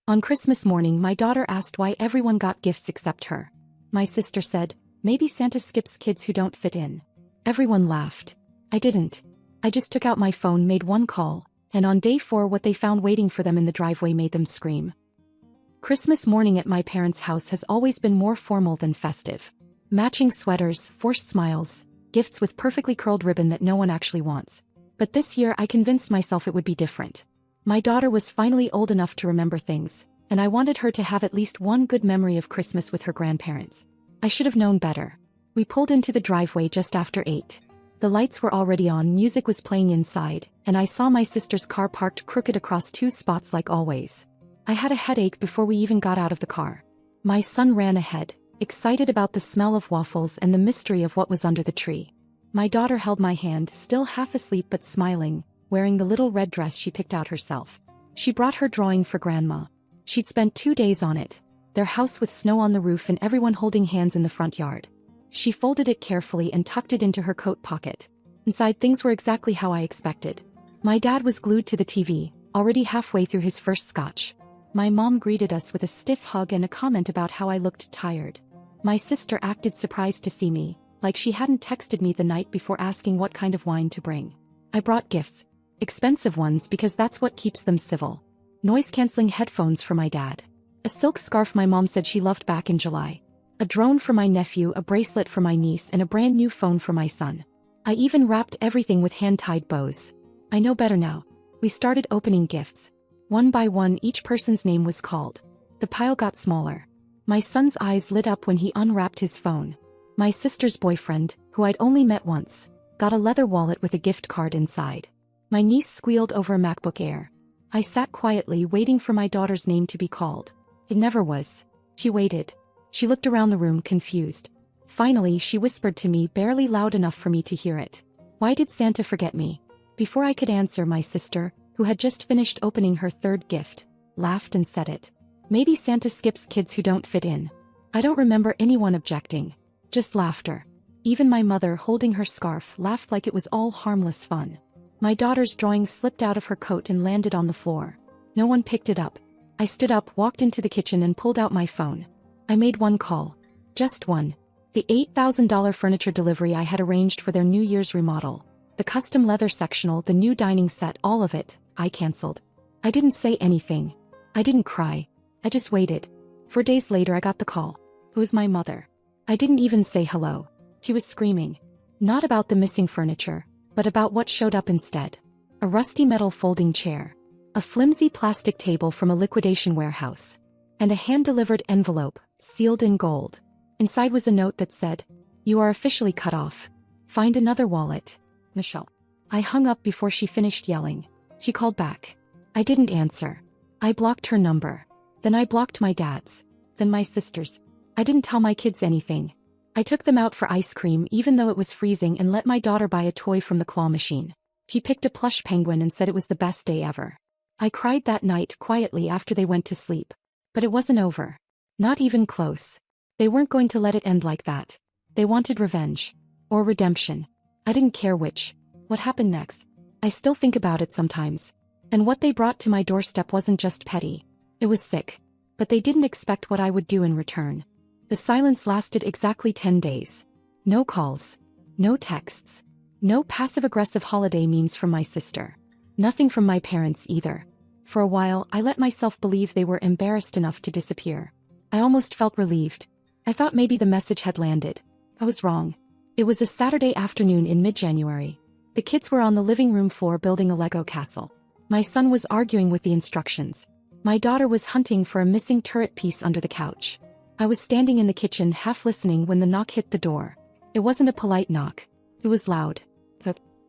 On Christmas morning, my daughter asked why everyone got gifts except her. My sister said, "Maybe Santa skips kids who don't fit in." Everyone laughed. I didn't. I just took out my phone, made one call, and on day 4 what they found waiting for them in the driveway made them scream. Christmas morning at my parents' house has always been more formal than festive. Matching sweaters, forced smiles, gifts with perfectly curled ribbon that no one actually wants. But this year I convinced myself it would be different. My daughter was finally old enough to remember things, and I wanted her to have at least one good memory of Christmas with her grandparents. I should have known better. We pulled into the driveway just after 8. The lights were already on, music was playing inside, and I saw my sister's car parked crooked across 2 spots like always. I had a headache before we even got out of the car. My son ran ahead, excited about the smell of waffles and the mystery of what was under the tree. My daughter held my hand, still half asleep but smiling, wearing the little red dress she picked out herself. She brought her drawing for Grandma. She'd spent 2 days on it, their house with snow on the roof and everyone holding hands in the front yard. She folded it carefully and tucked it into her coat pocket. Inside, things were exactly how I expected. My dad was glued to the TV, already halfway through his first scotch. My mom greeted us with a stiff hug and a comment about how I looked tired. My sister acted surprised to see me, like she hadn't texted me the night before asking what kind of wine to bring. I brought gifts. Expensive ones because that's what keeps them civil. Noise-canceling headphones for my dad. A silk scarf my mom said she loved back in July. A drone for my nephew, a bracelet for my niece, and a brand new phone for my son. I even wrapped everything with hand-tied bows. I know better now. We started opening gifts. One by one, each person's name was called. The pile got smaller. My son's eyes lit up when he unwrapped his phone. My sister's boyfriend, who I'd only met once, got a leather wallet with a gift card inside. My niece squealed over a MacBook Air. I sat quietly waiting for my daughter's name to be called. It never was. She waited. She looked around the room confused. Finally, she whispered to me, barely loud enough for me to hear it. "Why did Santa forget me?" Before I could answer, my sister, who had just finished opening her 3rd gift, laughed and said it. "Maybe Santa skips kids who don't fit in." I don't remember anyone objecting. Just laughter. Even my mother, holding her scarf, laughed like it was all harmless fun. My daughter's drawing slipped out of her coat and landed on the floor. No one picked it up. I stood up, walked into the kitchen and pulled out my phone. I made one call. Just one. The $8,000 furniture delivery I had arranged for their New Year's remodel. The custom leather sectional, the new dining set, all of it, I canceled. I didn't say anything. I didn't cry. I just waited. 4 days later I got the call. It was my mother. I didn't even say hello. She was screaming. Not about the missing furniture, but about what showed up instead. A rusty metal folding chair. A flimsy plastic table from a liquidation warehouse. And a hand-delivered envelope, sealed in gold. Inside was a note that said, "You are officially cut off. Find another wallet. Michelle." I hung up before she finished yelling. She called back. I didn't answer. I blocked her number. Then I blocked my dad's. Then my sister's. I didn't tell my kids anything. I took them out for ice cream even though it was freezing and let my daughter buy a toy from the claw machine. She picked a plush penguin and said it was the best day ever. I cried that night quietly after they went to sleep. But it wasn't over. Not even close. They weren't going to let it end like that. They wanted revenge. Or redemption. I didn't care which. What happened next? I still think about it sometimes. And what they brought to my doorstep wasn't just petty. It was sick. But they didn't expect what I would do in return. The silence lasted exactly 10 days. No calls. No texts. No passive-aggressive holiday memes from my sister. Nothing from my parents either. For a while, I let myself believe they were embarrassed enough to disappear. I almost felt relieved. I thought maybe the message had landed. I was wrong. It was a Saturday afternoon in mid-January. The kids were on the living room floor building a Lego castle. My son was arguing with the instructions. My daughter was hunting for a missing turret piece under the couch. I was standing in the kitchen half listening when the knock hit the door. It wasn't a polite knock. It was loud.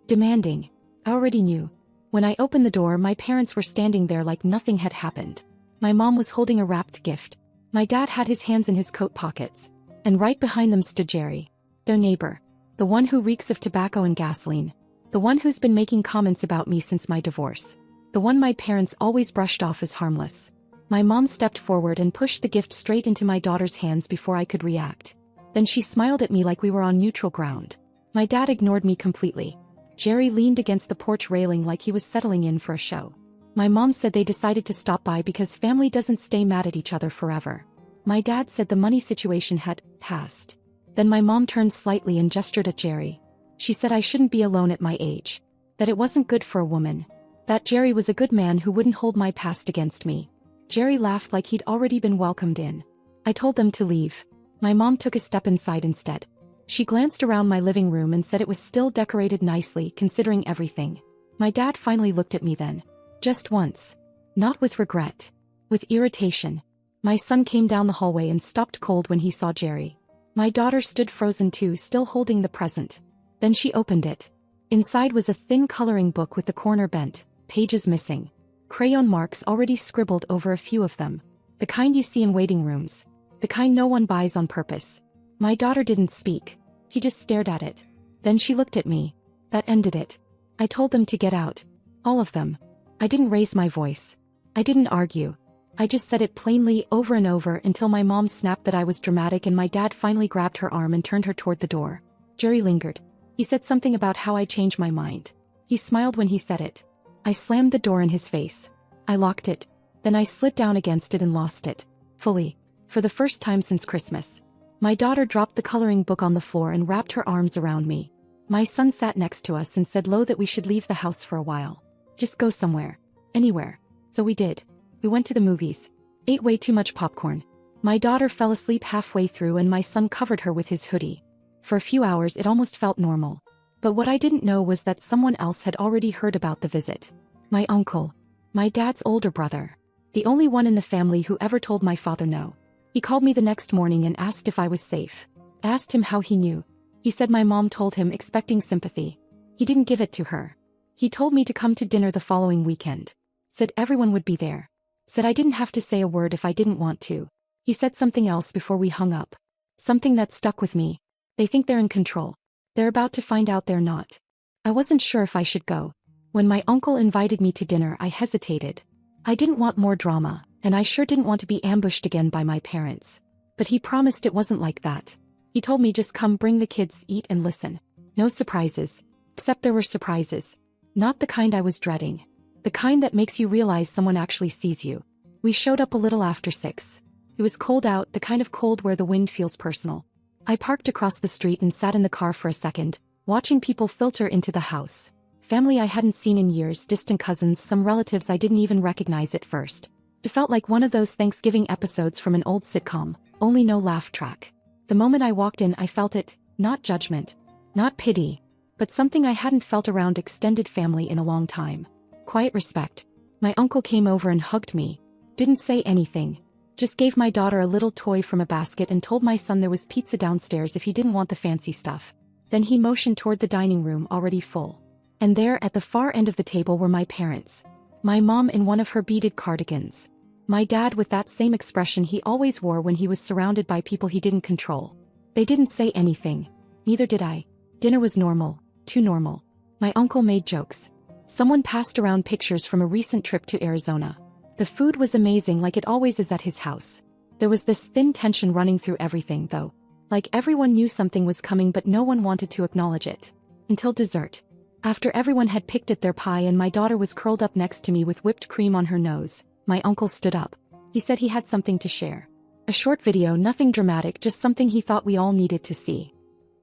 Demanding. I already knew. When I opened the door, my parents were standing there like nothing had happened. My mom was holding a wrapped gift. My dad had his hands in his coat pockets. And right behind them stood Jerry. Their neighbor. The one who reeks of tobacco and gasoline. The one who's been making comments about me since my divorce. The one my parents always brushed off as harmless. My mom stepped forward and pushed the gift straight into my daughter's hands before I could react. Then she smiled at me like we were on neutral ground. My dad ignored me completely. Jerry leaned against the porch railing like he was settling in for a show. My mom said they decided to stop by because family doesn't stay mad at each other forever. My dad said the money situation had passed. Then my mom turned slightly and gestured at Jerry. She said I shouldn't be alone at my age. That it wasn't good for a woman. That Jerry was a good man who wouldn't hold my past against me. Jerry laughed like he'd already been welcomed in. I told them to leave. My mom took a step inside instead. She glanced around my living room and said it was still decorated nicely considering everything. My dad finally looked at me then. Just once. Not with regret. With irritation. My son came down the hallway and stopped cold when he saw Jerry. My daughter stood frozen too, still holding the present. Then she opened it. Inside was a thin coloring book with the corner bent, pages missing. Crayon marks already scribbled over a few of them. The kind you see in waiting rooms. The kind no one buys on purpose. My daughter didn't speak. He just stared at it. Then she looked at me. That ended it. I told them to get out. All of them. I didn't raise my voice. I didn't argue. I just said it plainly over and over until my mom snapped that I was dramatic and my dad finally grabbed her arm and turned her toward the door. Jerry lingered. He said something about how I changed my mind. He smiled when he said it. I slammed the door in his face. I locked it. Then I slid down against it and lost it. Fully. For the first time since Christmas. My daughter dropped the coloring book on the floor and wrapped her arms around me. My son sat next to us and said low that we should leave the house for a while. Just go somewhere. Anywhere. So we did. We went to the movies. Ate way too much popcorn. My daughter fell asleep halfway through and my son covered her with his hoodie. For a few hours it almost felt normal. But what I didn't know was that someone else had already heard about the visit. My uncle. My dad's older brother. The only one in the family who ever told my father no. He called me the next morning and asked if I was safe. I asked him how he knew. He said my mom told him, expecting sympathy. He didn't give it to her. He told me to come to dinner the following weekend. Said everyone would be there. Said I didn't have to say a word if I didn't want to. He said something else before we hung up. Something that stuck with me. They think they're in control. They're about to find out they're not. I wasn't sure if I should go. When my uncle invited me to dinner, I hesitated. I didn't want more drama, and I sure didn't want to be ambushed again by my parents. But he promised it wasn't like that. He told me just come, bring the kids, eat and listen. No surprises. Except there were surprises. Not the kind I was dreading. The kind that makes you realize someone actually sees you. We showed up a little after 6. It was cold out, the kind of cold where the wind feels personal. I parked across the street and sat in the car for a second, watching people filter into the house. Family I hadn't seen in years, distant cousins, some relatives I didn't even recognize at first. It felt like one of those Thanksgiving episodes from an old sitcom, only no laugh track. The moment I walked in I felt it, not judgment, not pity, but something I hadn't felt around extended family in a long time. Quiet respect. My uncle came over and hugged me. Didn't say anything. Just gave my daughter a little toy from a basket and told my son there was pizza downstairs if he didn't want the fancy stuff. Then he motioned toward the dining room already full. And there at the far end of the table were my parents. My mom in one of her beaded cardigans. My dad with that same expression he always wore when he was surrounded by people he didn't control. They didn't say anything. Neither did I. Dinner was normal. Too normal. My uncle made jokes. Someone passed around pictures from a recent trip to Arizona. The food was amazing like it always is at his house. There was this thin tension running through everything though. Like everyone knew something was coming but no one wanted to acknowledge it. Until dessert. After everyone had picked at their pie and my daughter was curled up next to me with whipped cream on her nose, my uncle stood up. He said he had something to share. A short video, nothing dramatic, just something he thought we all needed to see.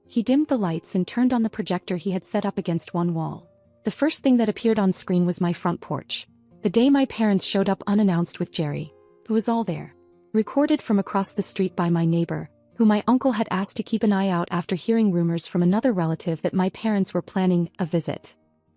He dimmed the lights and turned on the projector he had set up against one wall. The first thing that appeared on screen was my front porch. The day my parents showed up unannounced with Jerry, who was all there. Recorded from across the street by my neighbor, who my uncle had asked to keep an eye out after hearing rumors from another relative that my parents were planning a visit.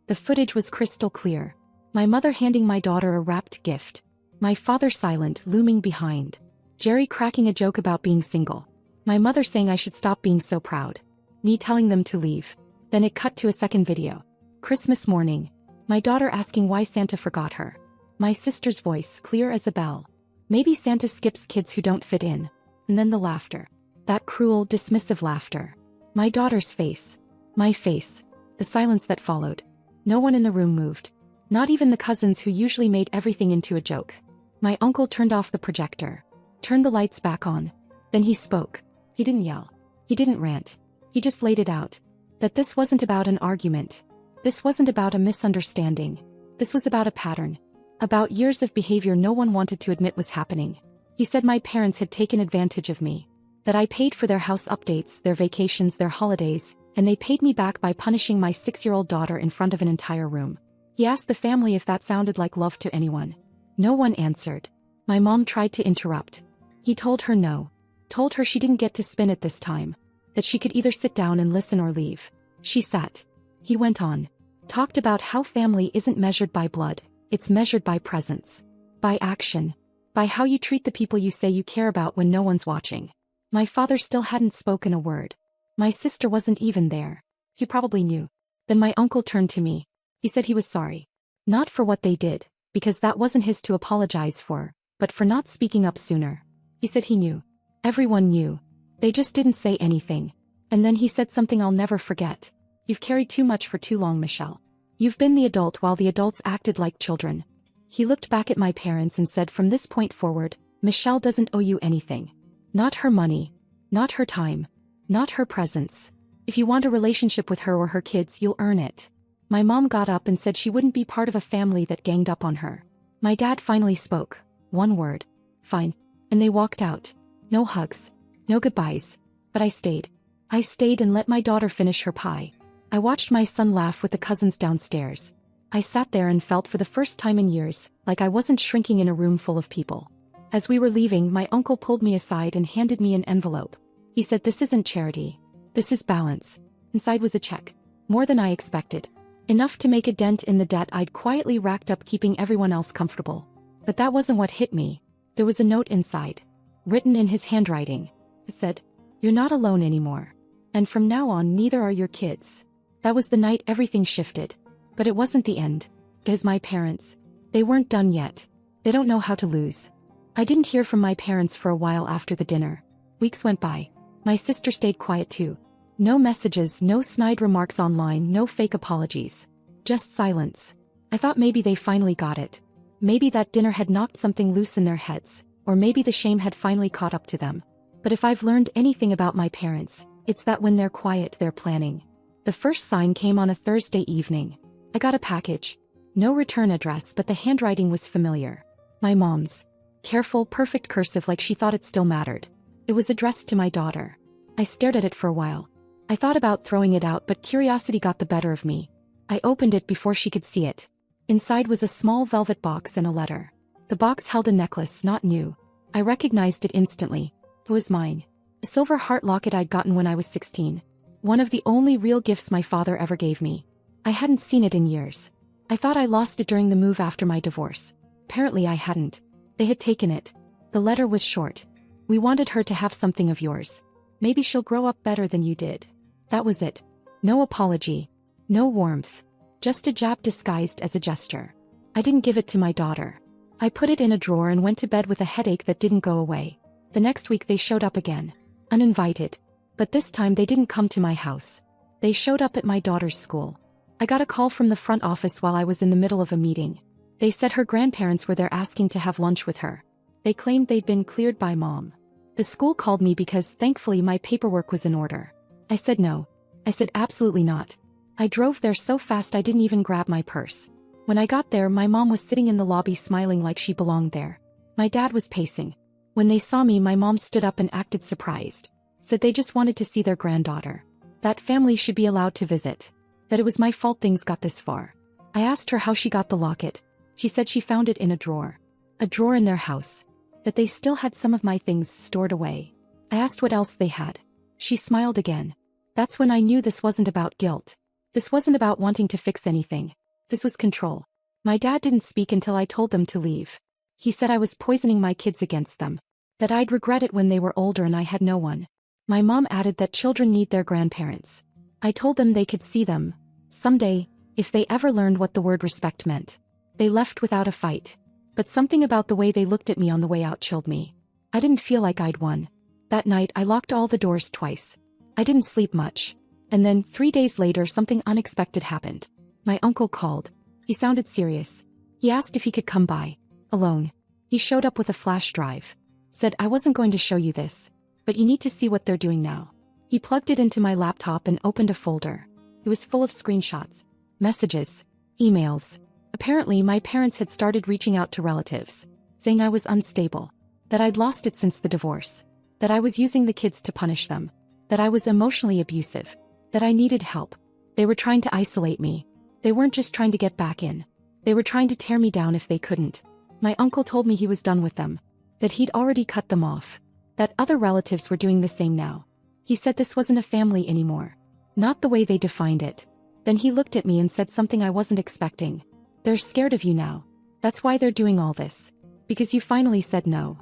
The footage was crystal clear. My mother handing my daughter a wrapped gift. My father silent, looming behind. Jerry cracking a joke about being single. My mother saying I should stop being so proud. Me telling them to leave. Then it cut to a second video. Christmas morning. My daughter asking why Santa forgot her. My sister's voice, clear as a bell. Maybe Santa skips kids who don't fit in. And then the laughter. That cruel, dismissive laughter. My daughter's face. My face. The silence that followed. No one in the room moved. Not even the cousins who usually made everything into a joke. My uncle turned off the projector. Turned the lights back on. Then he spoke. He didn't yell. He didn't rant. He just laid it out. That this wasn't about an argument. This wasn't about a misunderstanding. This was about a pattern. About years of behavior no one wanted to admit was happening. He said my parents had taken advantage of me. That I paid for their house updates, their vacations, their holidays, and they paid me back by punishing my 6-year-old daughter in front of an entire room. He asked the family if that sounded like love to anyone. No one answered. My mom tried to interrupt. He told her no. Told her she didn't get to spin it this time. That she could either sit down and listen or leave. She sat. He went on. Talked about how family isn't measured by blood, it's measured by presence. By action. By how you treat the people you say you care about when no one's watching. My father still hadn't spoken a word. My sister wasn't even there. He probably knew. Then my uncle turned to me. He said he was sorry. Not for what they did, because that wasn't his to apologize for, but for not speaking up sooner. He said he knew. Everyone knew. They just didn't say anything. And then he said something I'll never forget. You've carried too much for too long, Michelle. You've been the adult while the adults acted like children. He looked back at my parents and said from this point forward, Michelle doesn't owe you anything. Not her money. Not her time. Not her presence. If you want a relationship with her or her kids, you'll earn it. My mom got up and said she wouldn't be part of a family that ganged up on her. My dad finally spoke. One word. Fine. And they walked out. No hugs. No goodbyes. But I stayed. I stayed and let my daughter finish her pie. I watched my son laugh with the cousins downstairs. I sat there and felt for the first time in years, like I wasn't shrinking in a room full of people. As we were leaving, my uncle pulled me aside and handed me an envelope. He said, "This isn't charity. This is balance." Inside was a check. More than I expected. Enough to make a dent in the debt I'd quietly racked up keeping everyone else comfortable. But that wasn't what hit me. There was a note inside. Written in his handwriting. It said, "You're not alone anymore. And from now on neither are your kids." That was the night everything shifted. But it wasn't the end. Because my parents, they weren't done yet. They don't know how to lose. I didn't hear from my parents for a while after the dinner. Weeks went by. My sister stayed quiet too. No messages, no snide remarks online, no fake apologies. Just silence. I thought maybe they finally got it. Maybe that dinner had knocked something loose in their heads, or maybe the shame had finally caught up to them. But if I've learned anything about my parents, it's that when they're quiet, they're planning. The first sign came on a Thursday evening. I got a package. No return address, but the handwriting was familiar. My mom's. Careful, perfect cursive like she thought it still mattered. It was addressed to my daughter. I stared at it for a while. I thought about throwing it out, but curiosity got the better of me. I opened it before she could see it. Inside was a small velvet box and a letter. The box held a necklace, not new. I recognized it instantly. It was mine. A silver heart locket I'd gotten when I was 16. One of the only real gifts my father ever gave me. I hadn't seen it in years. I thought I lost it during the move after my divorce. Apparently I hadn't. They had taken it. The letter was short. "We wanted her to have something of yours. Maybe she'll grow up better than you did." That was it. No apology. No warmth. Just a jab disguised as a gesture. I didn't give it to my daughter. I put it in a drawer and went to bed with a headache that didn't go away. The next week they showed up again. Uninvited. But this time they didn't come to my house. They showed up at my daughter's school. I got a call from the front office while I was in the middle of a meeting. They said her grandparents were there asking to have lunch with her. They claimed they'd been cleared by mom. The school called me because thankfully my paperwork was in order. I said no. I said absolutely not. I drove there so fast I didn't even grab my purse. When I got there, my mom was sitting in the lobby smiling like she belonged there. My dad was pacing. When they saw me, my mom stood up and acted surprised. Said they just wanted to see their granddaughter. That family should be allowed to visit. That it was my fault things got this far. I asked her how she got the locket. She said she found it in a drawer. A drawer in their house. That they still had some of my things stored away. I asked what else they had. She smiled again. That's when I knew this wasn't about guilt. This wasn't about wanting to fix anything. This was control. My dad didn't speak until I told them to leave. He said I was poisoning my kids against them. That I'd regret it when they were older and I had no one. My mom added that children need their grandparents. I told them they could see them. Someday, if they ever learned what the word respect meant. They left without a fight. But something about the way they looked at me on the way out chilled me. I didn't feel like I'd won. That night I locked all the doors twice. I didn't sleep much. And then, 3 days later, something unexpected happened. My uncle called. He sounded serious. He asked if he could come by. Alone. He showed up with a flash drive. Said, "I wasn't going to show you this. But you need to see what they're doing now." He plugged it into my laptop and opened a folder. It was full of screenshots. Messages. Emails. Apparently, my parents had started reaching out to relatives, saying I was unstable, that I'd lost it since the divorce, that I was using the kids to punish them, that I was emotionally abusive, that I needed help. They were trying to isolate me. They weren't just trying to get back in. They were trying to tear me down if they couldn't. My uncle told me he was done with them, that he'd already cut them off, that other relatives were doing the same now. He said this wasn't a family anymore. Not the way they defined it. Then he looked at me and said something I wasn't expecting. They're scared of you now. That's why they're doing all this. Because you finally said no.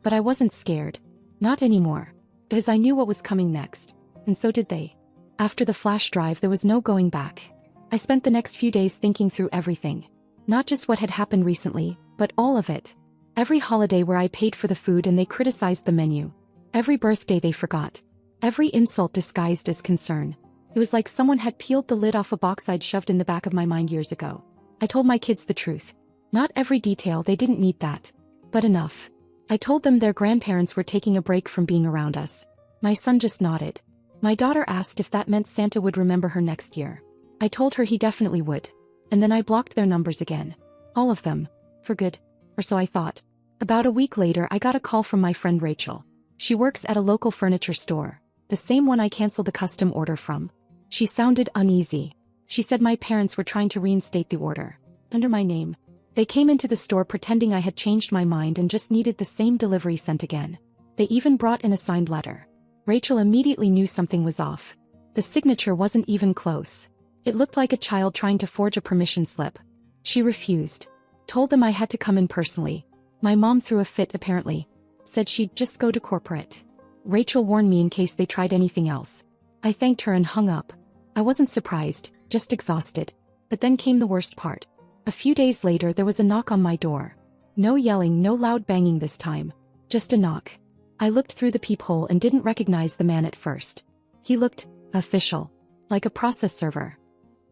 But I wasn't scared. Not anymore. Because I knew what was coming next. And so did they. After the flash drive, there was no going back. I spent the next few days thinking through everything. Not just what had happened recently, but all of it. Every holiday where I paid for the food and they criticized the menu. Every birthday they forgot. Every insult disguised as concern. It was like someone had peeled the lid off a box I'd shoved in the back of my mind years ago. I told my kids the truth. Not every detail, they didn't need that. But enough. I told them their grandparents were taking a break from being around us. My son just nodded. My daughter asked if that meant Santa would remember her next year. I told her he definitely would. And then I blocked their numbers again. All of them. For good. Or so I thought. About a week later, I got a call from my friend Rachel. She works at a local furniture store, the same one I canceled the custom order from. She sounded uneasy. She said my parents were trying to reinstate the order. Under my name. They came into the store pretending I had changed my mind and just needed the same delivery sent again. They even brought in a signed letter. Rachel immediately knew something was off. The signature wasn't even close. It looked like a child trying to forge a permission slip. She refused. Told them I had to come in personally. My mom threw a fit apparently. Said she'd just go to corporate. Rachel warned me in case they tried anything else. I thanked her and hung up. I wasn't surprised, just exhausted. But then came the worst part. A few days later there was a knock on my door. No yelling, no loud banging this time. Just a knock. I looked through the peephole and didn't recognize the man at first. He looked official. Like a process server.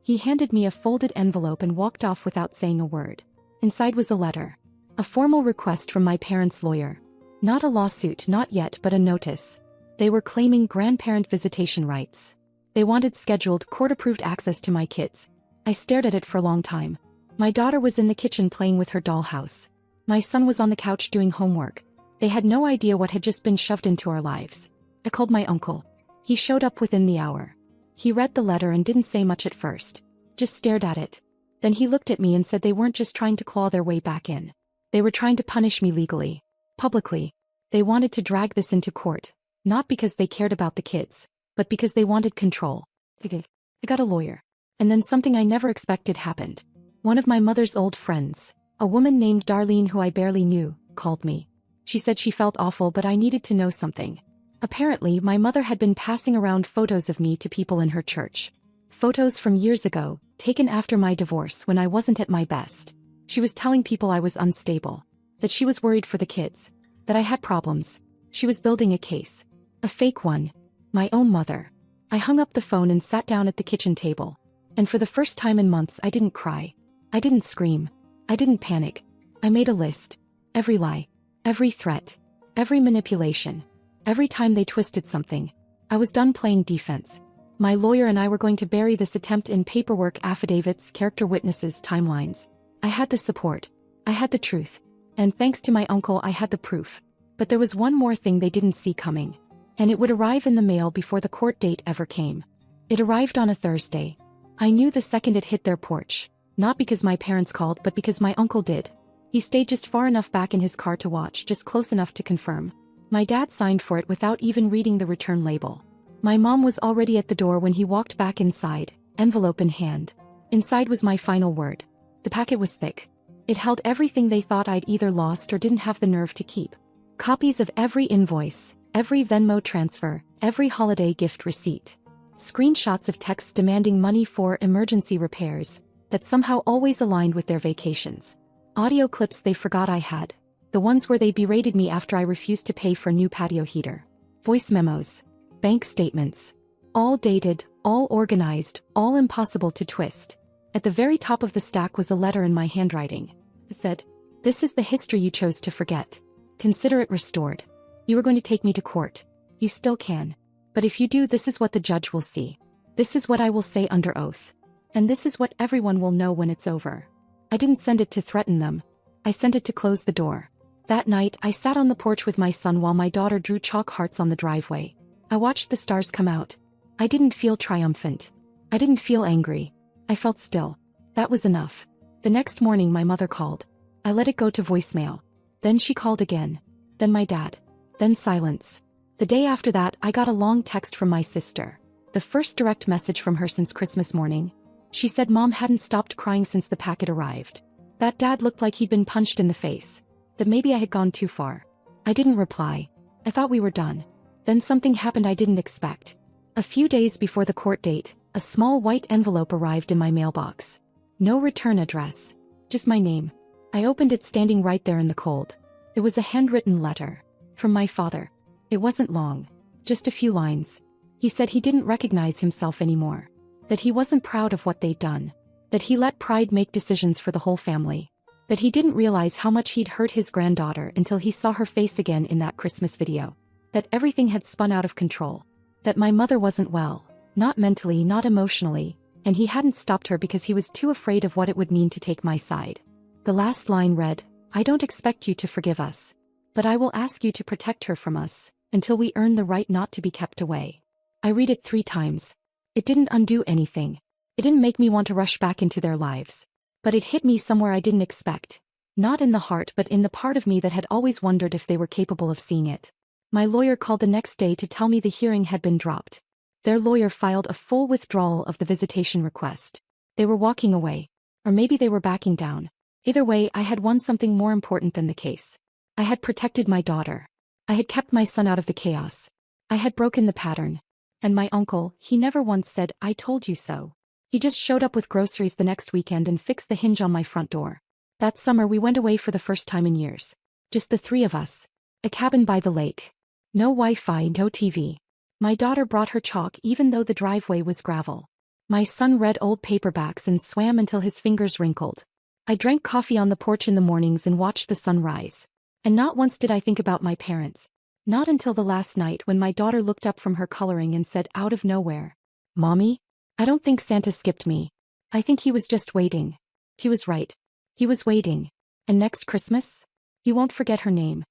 He handed me a folded envelope and walked off without saying a word. Inside was a letter. A formal request from my parents' lawyer. Not a lawsuit, not yet, but a notice. They were claiming grandparent visitation rights. They wanted scheduled, court-approved access to my kids. I stared at it for a long time. My daughter was in the kitchen playing with her dollhouse. My son was on the couch doing homework. They had no idea what had just been shoved into our lives. I called my uncle. He showed up within the hour. He read the letter and didn't say much at first. Just stared at it. Then he looked at me and said they weren't just trying to claw their way back in. They were trying to punish me legally. Publicly. They wanted to drag this into court. Not because they cared about the kids, but because they wanted control. I got a lawyer. And then something I never expected happened. One of my mother's old friends, a woman named Darlene who I barely knew, called me. She said she felt awful but I needed to know something. Apparently, my mother had been passing around photos of me to people in her church. Photos from years ago, taken after my divorce when I wasn't at my best. She was telling people I was unstable. That she was worried for the kids. That I had problems. She was building a case. A fake one. My own mother. I hung up the phone and sat down at the kitchen table. And for the first time in months I didn't cry. I didn't scream. I didn't panic. I made a list. Every lie. Every threat. Every manipulation. Every time they twisted something. I was done playing defense. My lawyer and I were going to bury this attempt in paperwork, affidavits, character witnesses, timelines. I had the support. I had the truth. And thanks to my uncle I had the proof. But there was one more thing they didn't see coming. And it would arrive in the mail before the court date ever came. It arrived on a Thursday. I knew the second it hit their porch. Not because my parents called but because my uncle did. He stayed just far enough back in his car to watch, just close enough to confirm. My dad signed for it without even reading the return label. My mom was already at the door when he walked back inside, envelope in hand. Inside was my final word. The packet was thick. It held everything they thought I'd either lost or didn't have the nerve to keep. Copies of every invoice, every Venmo transfer, every holiday gift receipt. Screenshots of texts demanding money for emergency repairs that somehow always aligned with their vacations. Audio clips they forgot I had. The ones where they berated me after I refused to pay for a new patio heater. Voice memos. Bank statements. All dated, all organized, all impossible to twist. At the very top of the stack was a letter in my handwriting. It said, "This is the history you chose to forget. Consider it restored. You were going to take me to court. You still can. But if you do, this is what the judge will see. This is what I will say under oath. And this is what everyone will know when it's over." I didn't send it to threaten them. I sent it to close the door. That night, I sat on the porch with my son while my daughter drew chalk hearts on the driveway. I watched the stars come out. I didn't feel triumphant. I didn't feel angry. I felt still. That was enough. The next morning my mother called. I let it go to voicemail. Then she called again. Then my dad. Then silence. The day after that, I got a long text from my sister. The first direct message from her since Christmas morning. She said Mom hadn't stopped crying since the packet arrived. That Dad looked like he'd been punched in the face. That maybe I had gone too far. I didn't reply. I thought we were done. Then something happened I didn't expect. A few days before the court date, a small white envelope arrived in my mailbox. No return address. Just my name. I opened it standing right there in the cold. It was a handwritten letter. From my father. It wasn't long. Just a few lines. He said he didn't recognize himself anymore. That he wasn't proud of what they'd done. That he let pride make decisions for the whole family. That he didn't realize how much he'd hurt his granddaughter until he saw her face again in that Christmas video. That everything had spun out of control. That my mother wasn't well. Not mentally, not emotionally. And he hadn't stopped her because he was too afraid of what it would mean to take my side. The last line read, "I don't expect you to forgive us. But I will ask you to protect her from us, until we earn the right not to be kept away." I read it 3 times. It didn't undo anything. It didn't make me want to rush back into their lives. But it hit me somewhere I didn't expect. Not in the heart but in the part of me that had always wondered if they were capable of seeing it. My lawyer called the next day to tell me the hearing had been dropped. Their lawyer filed a full withdrawal of the visitation request. They were walking away. Or maybe they were backing down. Either way, I had won something more important than the case. I had protected my daughter. I had kept my son out of the chaos. I had broken the pattern. And my uncle, he never once said, "I told you so." He just showed up with groceries the next weekend and fixed the hinge on my front door. That summer we went away for the first time in years. Just the 3 of us. A cabin by the lake. No Wi-Fi, no TV. My daughter brought her chalk even though the driveway was gravel. My son read old paperbacks and swam until his fingers wrinkled. I drank coffee on the porch in the mornings and watched the sun rise. And not once did I think about my parents. Not until the last night when my daughter looked up from her coloring and said out of nowhere, "Mommy, I don't think Santa skipped me. I think he was just waiting." He was right. He was waiting. And next Christmas? He won't forget her name.